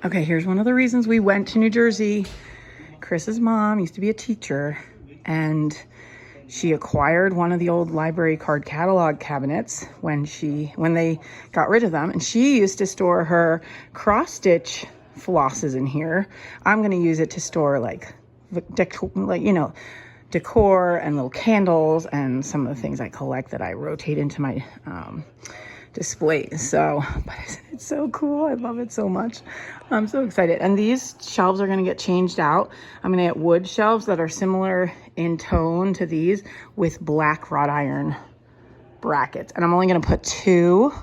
Okay, here's one of the reasons we went to New Jersey. Chris's mom used to be a teacher, and she acquired one of the old library card catalog cabinets when they got rid of them, and she used to store her cross stitch flosses in here. I'm going to use it to store like decor and little candles and some of the things I collect that I rotate into my displays. So, but it's so cool. I love it so much. I'm so excited. And these shelves are going to get changed out. I'm going to get wood shelves that are similar in tone to these with black wrought iron brackets. And I'm only going to put 2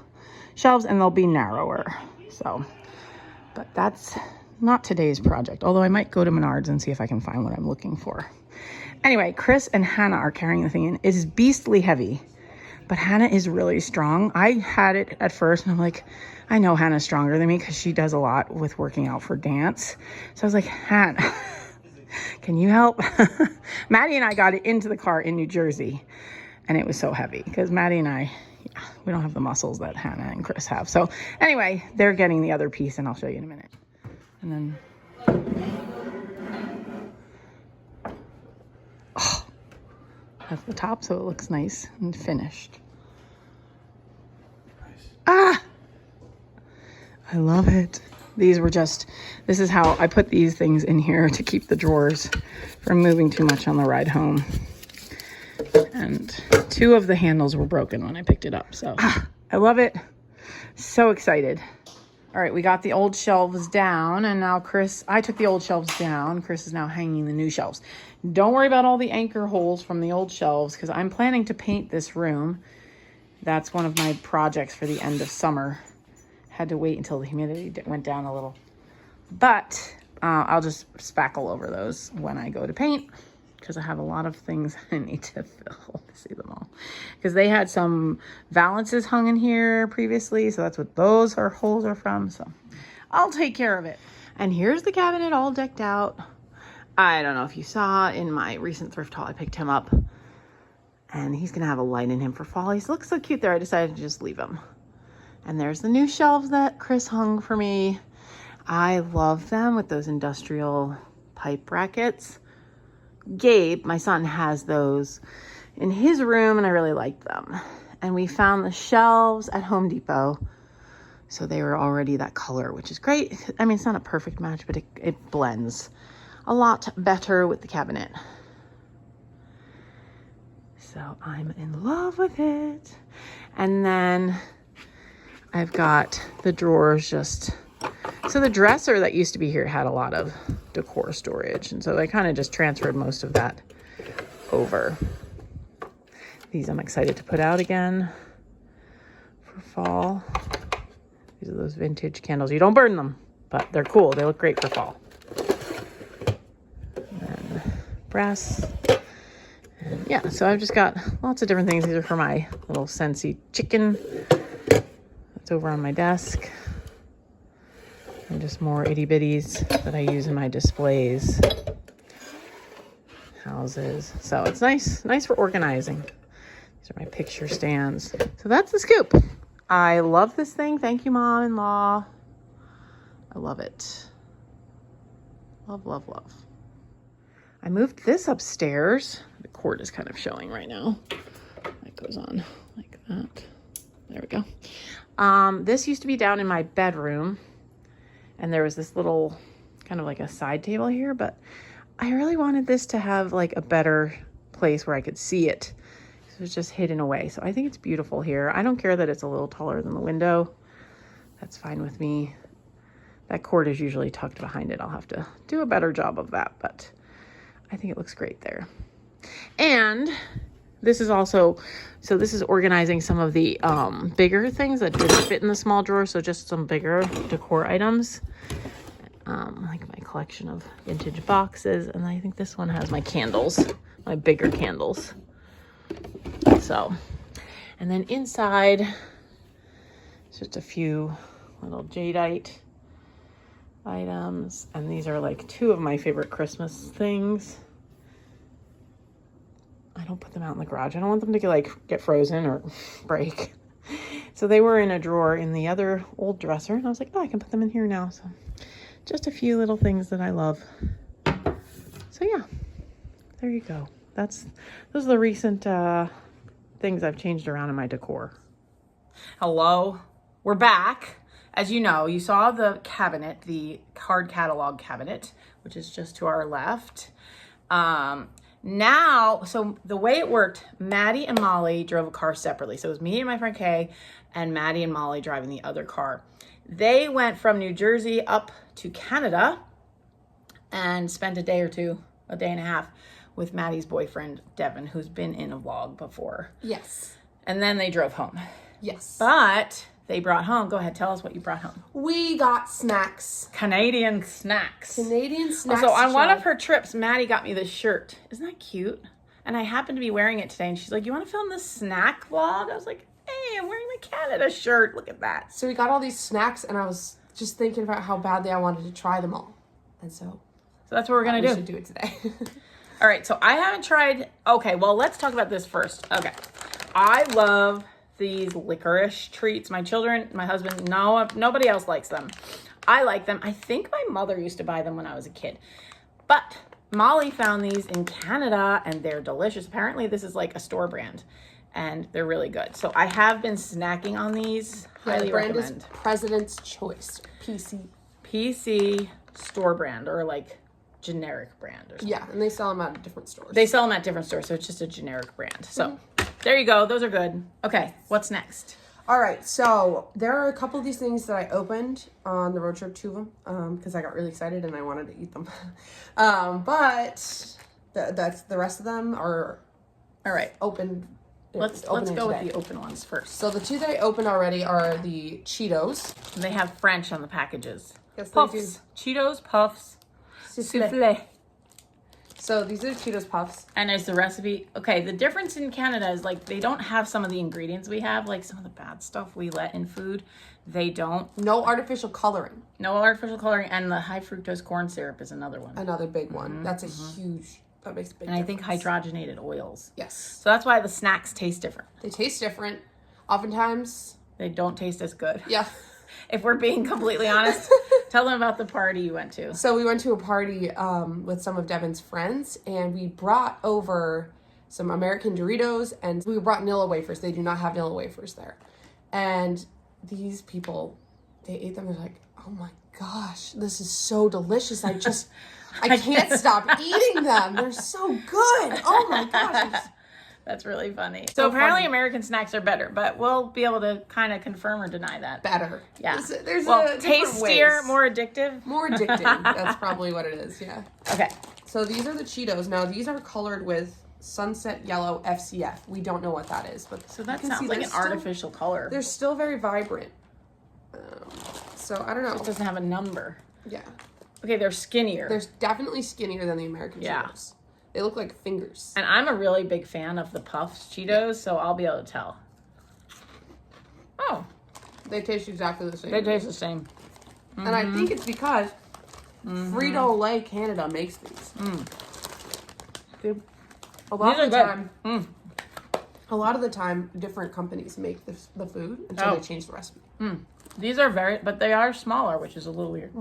shelves and they'll be narrower. So, but that's not today's project. Although I might go to Menards and see if I can find what I'm looking for. Anyway, Chris and Hannah are carrying the thing in. It is beastly heavy. But Hannah is really strong. I had it at first and I'm like, I know Hannah's stronger than me because she does a lot with working out for dance. So I was like, Hannah, can you help? Maddy and I got it into the car in New Jersey and it was so heavy because Maddy and I, we don't have the muscles that Hannah and Chris have. So anyway, they're getting the other piece and I'll show you in a minute. And then, that's the top, so it looks nice and finished. Ah! I love it. These were this is how I put these things in here to keep the drawers from moving too much on the ride home. And 2 of the handles were broken when I picked it up, so I love it. So excited. All right, we got the old shelves down, and now I took the old shelves down. Chris is now hanging the new shelves. Don't worry about all the anchor holes from the old shelves because I'm planning to paint this room. That's one of my projects for the end of summer. Had to wait until the humidity went down a little. But I'll just spackle over those when I go to paint because I have a lot of things I need to fill to see them all. Because they had some valances hung in here previously, so that's what those holes are from. So I'll take care of it. And here's the cabinet all decked out. I don't know if you saw in my recent thrift haul, I picked him up. And he's going to have a light in him for fall. He looks so cute there. I decided to just leave him. And there's the new shelves that Chris hung for me. I love them with those industrial pipe brackets. Gabe, my son, has those in his room and I really like them. And we found the shelves at Home Depot. So they were already that color, which is great. I mean, it's not a perfect match, but it blends a lot better with the cabinet. So I'm in love with it. And then I've got the drawers so the dresser that used to be here had a lot of decor storage. And so I kind of just transferred most of that over. These I'm excited to put out again for fall. These are those vintage candles. You don't burn them, but they're cool. They look great for fall. And then brass. And yeah, so I've just got lots of different things. These are for my little Scentsy chicken. That's over on my desk. And just more itty bitties that I use in my displays. Houses. So it's nice for organizing. These are my picture stands. So that's the scoop. I love this thing. Thank you, Mom-in-law. I love it. Love, love, love. I moved this upstairs. The cord is kind of showing right now. That goes on like that. There we go. This used to be down in my bedroom. And there was this little kind of like a side table here, but I really wanted this to have like a better place where I could see it. So it was just hidden away. So I think it's beautiful here. I don't care that it's a little taller than the window. That's fine with me. That cord is usually tucked behind it. I'll have to do a better job of that, but I think it looks great there. And this is also, so this is organizing some of the bigger things that didn't fit in the small drawer. So just some bigger decor items, like my collection of vintage boxes. And I think this one has my candles, my bigger candles. So, and then inside, it's just a few little jadeite items. And these are like 2 of my favorite Christmas things. I don't put them out in the garage. I don't want them to get frozen or break. So they were in a drawer in the other old dresser. And I was like, oh, I can put them in here now. So just a few little things that I love. So yeah, there you go. Those are the recent things I've changed around in my decor. Hello, we're back. As you know, you saw the cabinet, the card catalog cabinet, which is just to our left. Now, so the way it worked, Maddie and Molly drove a car separately. So it was me and my friend Kay and Maddie and Molly driving the other car. They went from New Jersey up to Canada and spent a day or two, a day and a half with Maddie's boyfriend, Devin, who's been in a vlog before. Yes. And then they drove home. Yes. But they brought home, go ahead, tell us what you brought home. We got snacks. Canadian snacks. Canadian snacks. So on one of her trips, Maddie got me this shirt. Isn't that cute? And I happened to be wearing it today. And she's like, you want to film this snack vlog? I was like, hey, I'm wearing my Canada shirt. Look at that. So we got all these snacks, and I was just thinking about how badly I wanted to try them all. And so that's what we're going to do. We should do it today. All right, so I haven't tried. Okay, well, let's talk about this first. Okay. I love these licorice treats. My children, my husband, nobody else likes them. I like them. I think my mother used to buy them when I was a kid. But Molly found these in Canada and they're delicious. Apparently this is like a store brand and they're really good. So I have been snacking on these. Highly the brand recommend. Is President's Choice, PC. PC store brand or like generic brand or something. Yeah, and they sell them at different stores. They sell them at different stores, so it's just a generic brand. So there you go. Those are good. Okay, what's next? All right, so there are a couple of these things that I opened on the road trip to them because I got really excited and I wanted to eat them. But that's the rest of them are all right. Open. Let's go with the open ones first. So the two that I opened already are the Cheetos. They have French on the packages. Yes, Puffs. Cheetos, Puffs, souffle. So these are Cheetos Puffs. And there's the recipe. Okay, the difference in Canada is like they don't have some of the ingredients we have, like some of the bad stuff we let in food. They don't. No artificial coloring. No artificial coloring, and the high fructose corn syrup is another one. Another big one. That's a huge, that makes a big And difference. I think hydrogenated oils. Yes. So that's why the snacks taste different. They taste different. Oftentimes. They don't taste as good. Yeah. If we're being completely honest, tell them about the party you went to. So we went to a party with some of Devin's friends, and we brought over some American Doritos, and we brought Nilla wafers. They do not have Nilla wafers there. And these people, they ate them. They're like, oh my gosh, this is so delicious. I can't stop eating them. They're so good. Oh my gosh. That's really funny. So apparently American snacks are better, but we'll be able to kind of confirm or deny that. Better. Yeah. There's tastier, more addictive. More addictive. That's probably what it is, yeah. Okay. So these are the Cheetos. Now these are colored with sunset yellow FCF. We don't know what that is, but so that sounds like an artificial color. They're still very vibrant. So I don't know. It doesn't have a number. Yeah. Okay, they're skinnier. They're definitely skinnier than the American Cheetos. They look like fingers. And I'm a really big fan of the Puffs Cheetos, so I'll be able to tell. Oh. They taste exactly the same. They taste the same. Mm-hmm. And I think it's because Frito-Lay Canada makes these. A lot of the time, different companies make the food until they change the recipe. These are but they are smaller, which is a little weird.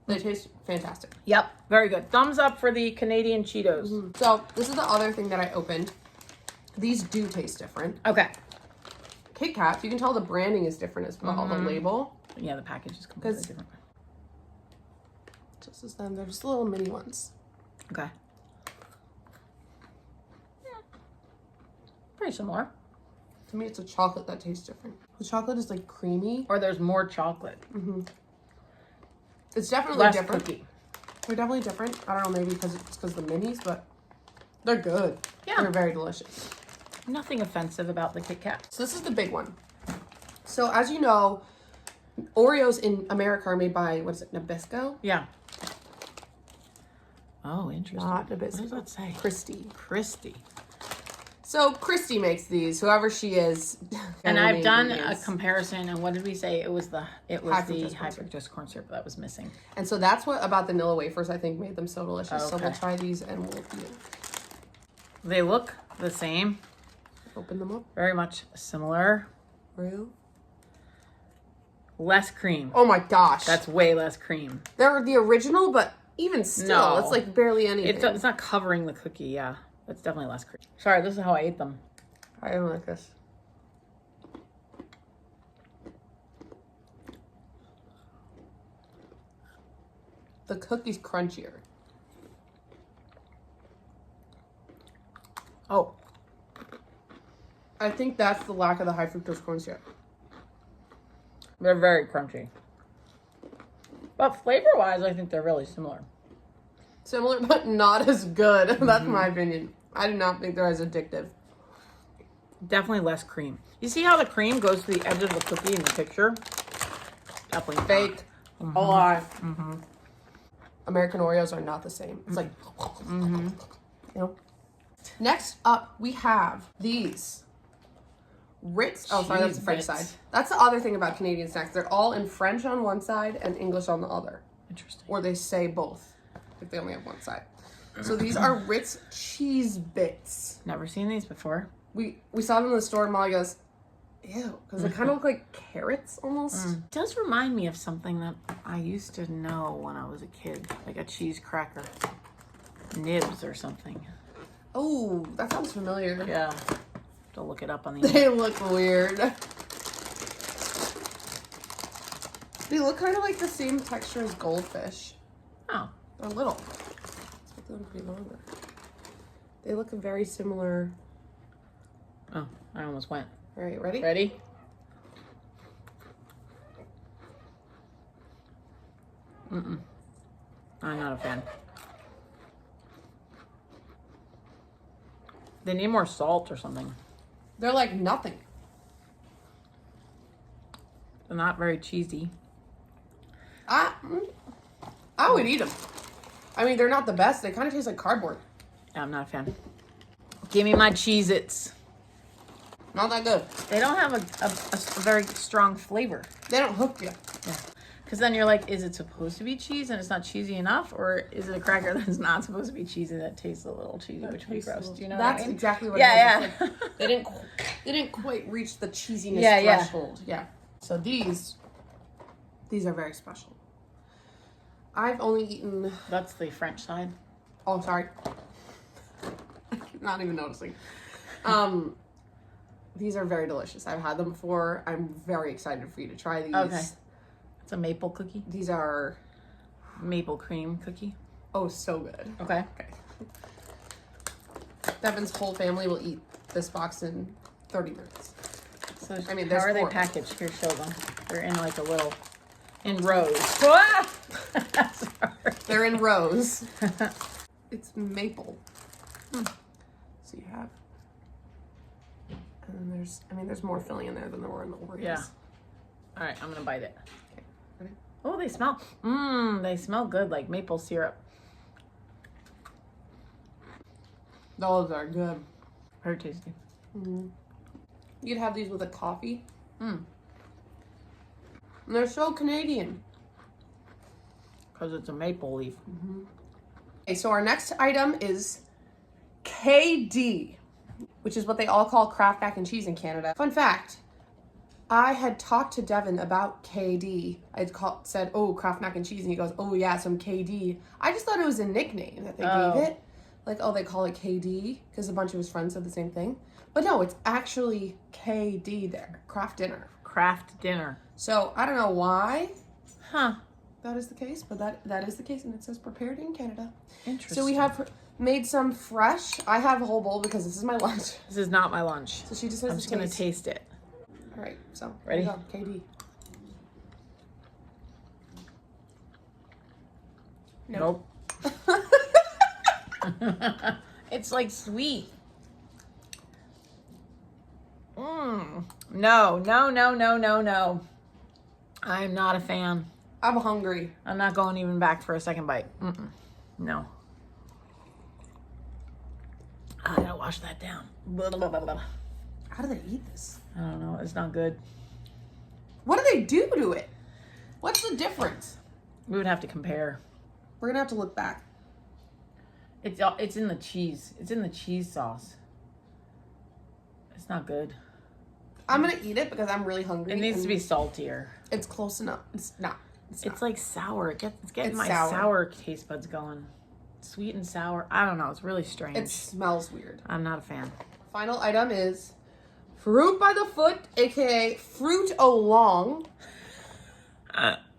They taste fantastic. Yep, very good. Thumbs up for the Canadian Cheetos. So this is the other thing that I opened. These do taste different. Okay. Kit Kats, you can tell the branding is different as well, the label. Yeah, the package is completely different. Just as them, they're just little mini ones. Okay. Pretty similar. To me, it's a chocolate that tastes different. The chocolate is like creamy. Or there's more chocolate. It's definitely less different. Cookie. They're definitely different. I don't know, maybe because it's because of the minis, but they're good. Yeah. They're very delicious. Nothing offensive about the Kit Kat. So this is the big one. So as you know, Oreos in America are made by, what is it, Nabisco? Yeah. Oh, interesting. Not Nabisco. What does that say? Christie. So Christy makes these, whoever she is. And I've done a comparison, and what did we say? It was the high fructose fructose corn syrup that was missing. And so that's what about the Nilla wafers I think made them so delicious. Okay. So we'll try these and we'll eat them. They look the same. Open them up. Very much similar. Real. Less cream. Oh my gosh. That's way less cream. They're the original, but even still, No. it's like barely anything. It's not covering the cookie, yeah. It's definitely less cream. Sorry, this is how I ate them. I don't like this. The cookie's crunchier. Oh. I think that's the lack of the high fructose corn syrup. They're very crunchy. But flavor-wise, I think they're really similar. Similar, but not as good. That's my opinion. I do not think they're as addictive. Definitely less cream. You see how the cream goes to the edge of the cookie in the picture? Definitely Fake. A lie. American Oreos are not the same. It's like, you know. Next up, we have these Ritz. Oh, sorry, that's the French side. That's the other thing about Canadian snacks. They're all in French on one side and English on the other. Interesting. Or they say both if they only have one side. So these are Ritz cheese bits. Never seen these before. We saw them in the store and Molly goes, ew, because they kind of look like carrots almost. It does remind me of something that I used to know when I was a kid, like a cheese cracker. Nibs or something. Oh, that sounds familiar. Yeah. To look it up on the They look weird. They look kind of like the same texture as goldfish. Oh. They're little. Let's make them pretty longer. They look very similar. Oh, I almost went. All right, ready? Ready? I'm not a fan. They need more salt or something. They're like nothing. They're not very cheesy. I would eat them. I mean, they're not the best. They kind of taste like cardboard. Yeah, I'm not a fan. Give me my Cheez-Its. Not that good. They don't have a very strong flavor. They don't hook you. Yeah. Because then you're like, is it supposed to be cheese and it's not cheesy enough? Or is it a cracker that's not supposed to be cheesy that tastes a little cheesy, which would be gross? Do you know That's what I mean? exactly what Yeah, it is. yeah. It's like, they didn't quite reach the cheesiness Yeah. threshold. Yeah. So these are very special. I've only eaten. That's the French side. Oh, sorry. Not even noticing. These are very delicious. I've had them before. I'm very excited for you to try these. Okay. It's a maple cookie. These are Maple cream cookie. oh so good. Okay. Devin's whole family will eat this box in 30 minutes. So I mean, how there's are they 4. packaged? Here, show them. They're in like a little, in rows. Sorry. They're in rows. It's maple. So you have, and then there's more filling in there than there were in the Oreos. Yeah. All right, I'm gonna bite it. Okay, ready? Oh, they smell. They smell good, like maple syrup. Those are good. Very tasty. You'd have these with a coffee. And they're so Canadian. Because it's a maple leaf. Okay, so our next item is KD, which is what they all call Kraft mac and cheese in Canada. Fun fact, I had talked to Devin about KD. Said, oh, Kraft mac and cheese, and he goes, oh yeah, some KD. I just thought it was a nickname that they gave it. Like, oh, they call it KD, because a bunch of his friends said the same thing. But no, it's actually KD there, Kraft Dinner. Kraft dinner. So, I don't know why Huh. that is the case, but that is the case, and it says prepared in Canada. Interesting. So we have made some fresh. I have a whole bowl because this is my lunch. This is not my lunch. So she just has I'm to just gonna taste. taste it. All right, so Ready? Here you go, KD. Nope. It's like sweet. No. I'm not a fan. I'm hungry. I'm not going even back for a second bite. No. I gotta wash that down. Blah, blah, blah, blah. How do they eat this? I don't know. It's not good. What do they do to it? What's the difference? We would have to compare. We're gonna have to look back. It's in the cheese. It's in the cheese sauce. It's not good. I'm gonna eat it because I'm really hungry. It needs to be saltier. It's close enough. It's not. It's like sour. It's getting It's my sour taste buds going. Sweet and sour. I don't know. It's really strange. It smells weird. I'm not a fan. Final item is fruit by the foot, aka fruit along.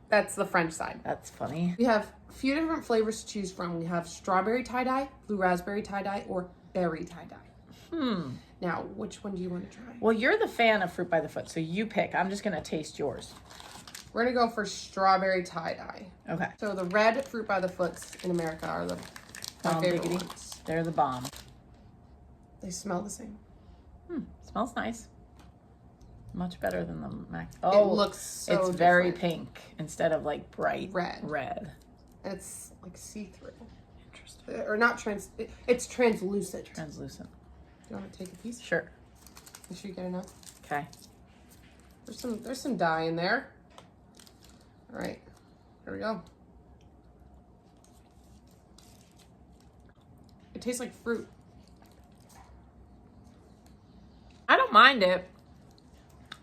That's the French side. That's funny. We have a few different flavors to choose from. We have strawberry tie-dye, blue raspberry tie-dye, or berry tie-dye. Now, which one do you want to try? Well, you're the fan of fruit by the foot, so you pick. I'm just going to taste yours. We're going to go for strawberry tie-dye. Okay. So the red fruit by the foots in America are my favorite ones. They're the bomb. They smell the same. Smells nice. Much better than the Mac. It looks so different. Very pink instead of like bright red. And it's like see-through. Interesting. Or not it's translucent. Translucent. Do you want to take a piece? Sure. Make sure you get enough. Okay. There's some dye in there. All right. Here we go. It tastes like fruit. I don't mind it.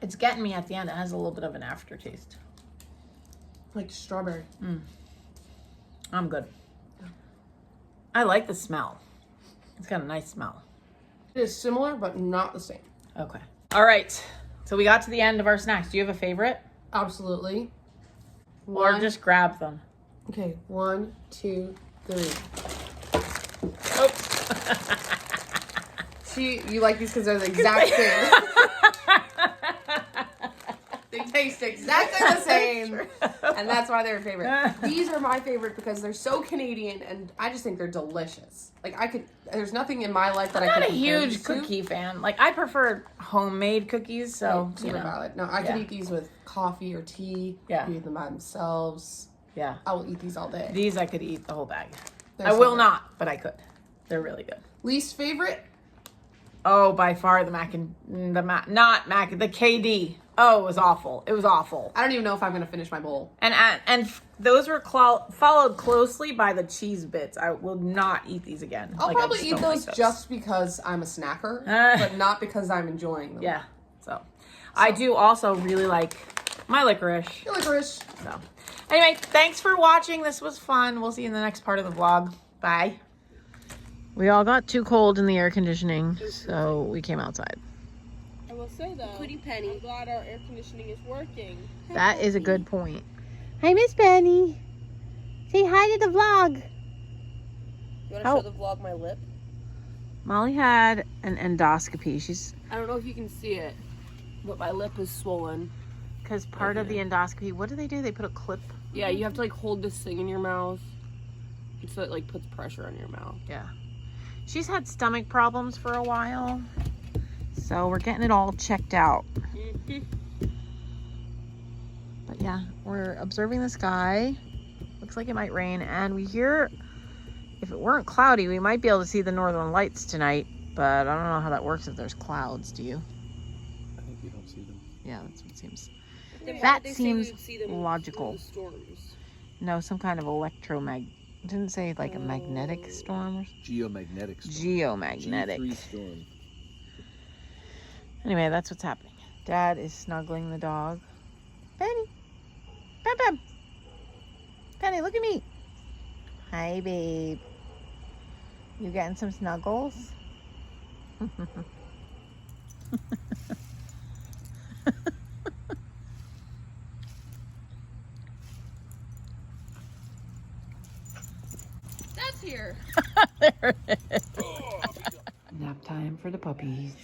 It's getting me at the end. It has a little bit of an aftertaste. Like strawberry. I'm good. I like the smell. It's got a nice smell. It is similar, but not the same. Okay. All right. So we got to the end of our snacks. Do you have a favorite? Absolutely. Or just grab them. Okay. 1, 2, 3. Oh. You like these because they're the exact same. They taste exactly the same, and that's why they're favorite. These are my favorite because they're so Canadian, and I just think they're delicious. Like there's nothing in my life that I could. I'm not a compare huge these to. cookie fan. Like I prefer homemade cookies, so super valid. No, I could eat these with coffee or tea. Yeah. I could eat them by themselves. Yeah. I will eat these all day. These I could eat the whole bag. They're I so will good. not, but I could. They're really good. Least favorite? Oh, by far the the KD. Oh, it was awful. It was awful. I don't even know if I'm gonna finish my bowl. And those were followed closely by the cheese bits. I will not eat these again. I'll Like, I probably just eat don't those like just because I'm a snacker, but not because I'm enjoying them. Yeah. So I do also really like my licorice. Your licorice. So anyway, thanks for watching. This was fun. We'll see you in the next part of the vlog. Bye. We all got too cold in the air conditioning, so we came outside. I will say though, Pretty Penny, I'm glad our air conditioning is working. That is a good point. Hi, Miss Penny. Say hi to the vlog. You want to show the vlog my lip? Molly had an endoscopy. I don't know if you can see it, but my lip is swollen. Because part of the endoscopy, what do? They put a clip? Yeah, you have to like hold this thing in your mouth, so it like puts pressure on your mouth. Yeah. She's had stomach problems for a while, so we're getting it all checked out. But yeah, we're observing the sky. Looks like it might rain, and we hear, if it weren't cloudy, we might be able to see the northern lights tonight, but I don't know how that works if there's clouds. Do you? I think you don't see them. Yeah, that's what it seems. That seems logical. No, some kind of didn't say like a magnetic storm or Geomagnetic storm. Geomagnetic. G3 storm. Anyway, that's what's happening. Dad is snuggling the dog. Penny. Pep. Penny, look at me. Hi, babe. You getting some snuggles? That's here. There it is. Nap time for the puppies.